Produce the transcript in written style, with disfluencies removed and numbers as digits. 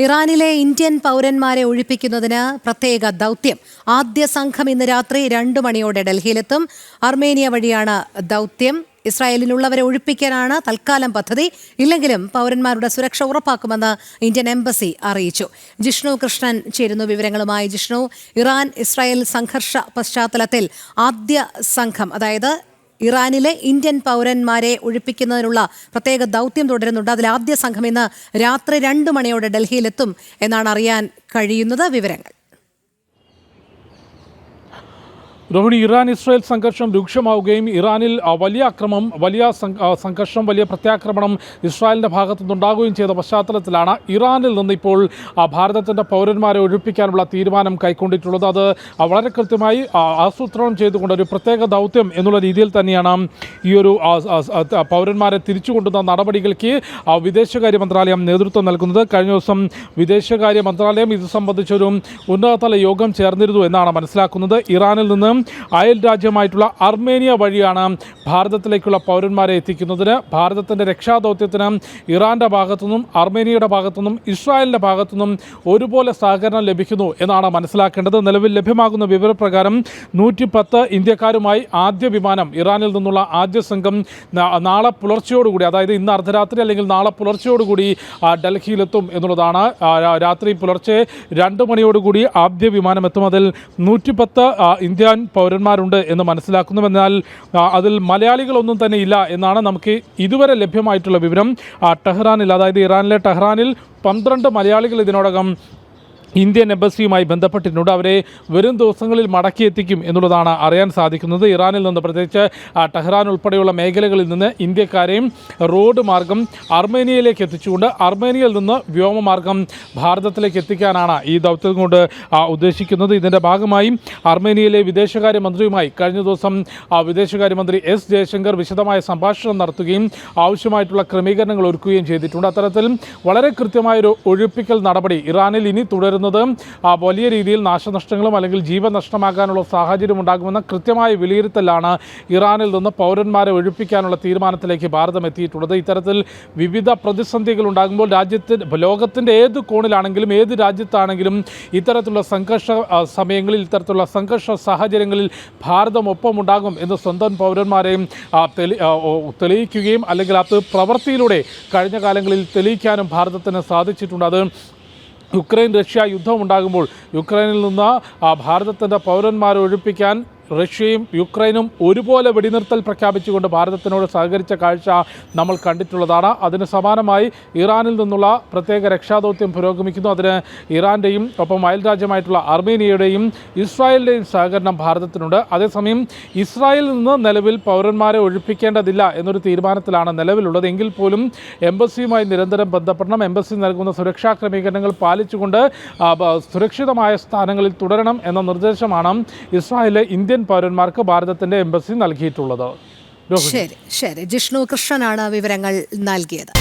ഇറാനിലെ ഇന്ത്യൻ പൗരന്മാരെ ഒഴിപ്പിക്കുന്നതിന് പ്രത്യേക ദൗത്യം. ആദ്യ സംഘം ഇന്ന് രാത്രി 2 മണിയോടെ ഡൽഹിയിലെത്തും. അർമേനിയ വഴിയാണ് ദൗത്യം. ഇസ്രായേലിലുള്ളവരെ ഒഴിപ്പിക്കാനാണ് തൽക്കാലം പദ്ധതി. ഇല്ലെങ്കിലും പൗരന്മാരുടെ സുരക്ഷ ഉറപ്പാക്കുമെന്ന് ഇന്ത്യൻ എംബസി അറിയിച്ചു. ജിഷ്ണു കൃഷ്ണൻ ചേരുന്നു വിവരങ്ങളുമായി. ജിഷ്ണു, ഇറാൻ ഇസ്രായേൽ സംഘർഷ പശ്ചാത്തലത്തിൽ ആദ്യ സംഘം, അതായത് ഇറാനിലെ ഇന്ത്യൻ പൗരന്മാരെ ഒഴിപ്പിക്കുന്നതിനുള്ള പ്രത്യേക ദൗത്യം തുടരുന്നുണ്ട്. അതിൽ ആദ്യ സംഘം ഇന്ന് രാത്രി 2 മണിയോടെ ഡൽഹിയിലെത്തും എന്നാണ് അറിയാൻ കഴിയുന്നത്. വിവരങ്ങൾ. രോഹിണി, ഇറാൻ ഇസ്രായേൽ സംഘർഷം രൂക്ഷമാവുകയും ഇറാനിൽ വലിയ അക്രമം, വലിയ സംഘർഷം, വലിയ പ്രത്യാക്രമണം ഇസ്രായേലിൻ്റെ ഭാഗത്തുനിന്നുണ്ടാകുകയും ചെയ്ത പശ്ചാത്തലത്തിലാണ് ഇറാനിൽ നിന്ന് ഇപ്പോൾ ഭാരതത്തിൻ്റെ പൗരന്മാരെ ഒഴിപ്പിക്കാനുള്ള തീരുമാനം കൈക്കൊണ്ടിട്ടുള്ളത്. അത് വളരെ കൃത്യമായി ആസൂത്രണം ചെയ്തുകൊണ്ട് ഒരു പ്രത്യേക ദൗത്യം എന്നുള്ള രീതിയിൽ തന്നെയാണ് ഈ ഒരു പൗരന്മാരെ തിരിച്ചു കൊണ്ടുവന്ന നടപടികൾക്ക് വിദേശകാര്യ മന്ത്രാലയം നേതൃത്വം നൽകുന്നത്. കഴിഞ്ഞ ദിവസം വിദേശകാര്യ മന്ത്രാലയം ഇത് സംബന്ധിച്ചൊരു ഉന്നതതല യോഗം ചേർന്നിരുന്നു എന്നാണ് മനസ്സിലാക്കുന്നത്. ഇറാനിൽ നിന്ന് അയൽ രാജ്യമായിട്ടുള്ള അർമേനിയ വഴിയാണ് ഭാരതത്തിലേക്കുള്ള പൗരന്മാരെ എത്തിക്കുന്നതിന് ഭാരതത്തിൻ്റെ രക്ഷാദൗത്യത്തിന് ഇറാൻ്റെ ഭാഗത്തുനിന്നും അർമേനിയയുടെ ഭാഗത്തുനിന്നും ഇസ്രായേലിൻ്റെ ഭാഗത്തുനിന്നും ഒരുപോലെ സഹകരണം ലഭിക്കുന്നു എന്നാണ് മനസ്സിലാക്കേണ്ടത്. നിലവിൽ ലഭ്യമാകുന്ന വിവരപ്രകാരം 110 ഇന്ത്യക്കാരുമായി ആദ്യ വിമാനം, ഇറാനിൽ നിന്നുള്ള ആദ്യ സംഘം നാളെ പുലർച്ചയോടുകൂടി, അതായത് ഇന്ന് അർദ്ധരാത്രി അല്ലെങ്കിൽ നാളെ പുലർച്ചയോടുകൂടി ഡൽഹിയിലെത്തും എന്നുള്ളതാണ്. രാത്രി പുലർച്ചെ 2 മണിയോടുകൂടി ആദ്യ വിമാനം എത്തും. അതിൽ 110 ഇന്ത്യൻ പൗരന്മാരുണ്ട് എന്ന് മനസ്സിലാക്കുന്നു. എന്നാൽ അതിൽ മലയാളികളൊന്നും തന്നെ ഇല്ല എന്നാണ് നമുക്ക് ഇതുവരെ ലഭ്യമായിട്ടുള്ള വിവരം. ടെഹ്റാനിൽ, അതായത് ഇറാനിലെ ടെഹ്റാനിൽ 12 മലയാളികൾ ഇതിനോടകം ഇന്ത്യൻ എംബസിയുമായി ബന്ധപ്പെട്ടിട്ടുണ്ട്. അവരെ വരും ദിവസങ്ങളിൽ മടക്കിയെത്തിക്കും എന്നുള്ളതാണ് അറിയാൻ സാധിക്കുന്നത്. ഇറാനിൽ നിന്ന്, പ്രത്യേകിച്ച് ടെഹ്റാൻ ഉൾപ്പെടെയുള്ള മേഖലകളിൽ നിന്ന് ഇന്ത്യക്കാരെയും റോഡ് മാർഗം അർമേനിയയിലേക്ക് എത്തിച്ചുകൊണ്ട് അർമേനിയയിൽ നിന്ന് വ്യോമമാർഗം ഭാരതത്തിലേക്ക് എത്തിക്കാനാണ് ഈ ദൗത്യം കൊണ്ട് ഉദ്ദേശിക്കുന്നത്. ഇതിൻ്റെ ഭാഗമായി അർമേനിയയിലെ വിദേശകാര്യമന്ത്രിയുമായി കഴിഞ്ഞ ദിവസം വിദേശകാര്യമന്ത്രി എസ് ജയശങ്കർ വിശദമായ സംഭാഷണം നടത്തുകയും ആവശ്യമായിട്ടുള്ള ക്രമീകരണങ്ങൾ ഒരുക്കുകയും ചെയ്തിട്ടുണ്ട്. അത്തരത്തിൽ വളരെ കൃത്യമായൊരു ഒഴിപ്പിക്കൽ നടപടി ഇറാനിൽ ഇനി തുടരുന്നത് വലിയ രീതിയിൽ നാശനഷ്ടങ്ങളും അല്ലെങ്കിൽ ജീവൻ നഷ്ടമാകാനുള്ള സാഹചര്യം ഉണ്ടാകുമെന്ന കൃത്യമായ വിലയിരുത്തലാണ് ഇറാനിൽ നിന്ന് പൗരന്മാരെ ഒഴിപ്പിക്കാനുള്ള തീരുമാനത്തിലേക്ക് ഭാരതം എത്തിയിട്ടുള്ളത്. ഇത്തരത്തിൽ വിവിധ പ്രതിസന്ധികൾ ഉണ്ടാകുമ്പോൾ ലോകത്തിൻ്റെ ഏത് കോണിലാണെങ്കിലും ഏത് രാജ്യത്താണെങ്കിലും ഇത്തരത്തിലുള്ള സംഘർഷ സമയങ്ങളിൽ, ഇത്തരത്തിലുള്ള സംഘർഷ സാഹചര്യങ്ങളിൽ ഭാരതം ഒപ്പമുണ്ടാകും എന്ന് സ്വന്തം പൗരന്മാരെയും തെളിയിക്കുകയും അല്ലെങ്കിൽ അത് പ്രവൃത്തിയിലൂടെ കഴിഞ്ഞ കാലങ്ങളിൽ തെളിയിക്കാനും ഭാരതത്തിന് സാധിച്ചിട്ടുണ്ട്. അത് യുക്രൈൻ റഷ്യ യുദ്ധമുണ്ടാകുമ്പോൾ യുക്രൈനിൽ നിന്ന് ഭാരതത്തിൻ്റെ പൗരന്മാരെ ഒഴിപ്പിക്കാൻ റഷ്യയും യുക്രൈനും ഒരുപോലെ വെടിനിർത്തൽ പ്രഖ്യാപിച്ചുകൊണ്ട് ഭാരതത്തിനോട് സഹകരിച്ച കാഴ്ച നമ്മൾ കണ്ടിട്ടുള്ളതാണ്. അതിന് സമാനമായി ഇറാനിൽ നിന്നുള്ള പ്രത്യേക രക്ഷാദൗത്യം പുരോഗമിക്കുന്നു. അതിന് ഇറാൻ്റെയും ഒപ്പം അയൽ രാജ്യമായിട്ടുള്ള അർമേനിയയുടെയും ഇസ്രായേലിൻ്റെയും സഹകരണം ഭാരതത്തിനുണ്ട്. അതേസമയം ഇസ്രായേലിൽ നിന്ന് നിലവിൽ പൗരന്മാരെ ഒഴിപ്പിക്കേണ്ടതില്ല എന്നൊരു തീരുമാനത്തിലാണ് നിലവിലുള്ളത്. എങ്കിൽ പോലും എംബസിയുമായി നിരന്തരം ബന്ധപ്പെടണം, എംബസി നൽകുന്ന സുരക്ഷാ ക്രമീകരണങ്ങൾ പാലിച്ചുകൊണ്ട് സുരക്ഷിതമായ സ്ഥാനങ്ങളിൽ തുടരണം എന്ന നിർദ്ദേശമാണ് ഇസ്രായേലിലെ ഇന്ത്യൻ പൗരന്മാർക്ക് ഭാരതത്തിന്റെ എംബസി നൽകിയിട്ടുള്ളത്. ശരി, ജിഷ്ണു കൃഷ്ണനാണ് വിവരങ്ങൾ നൽകിയത്.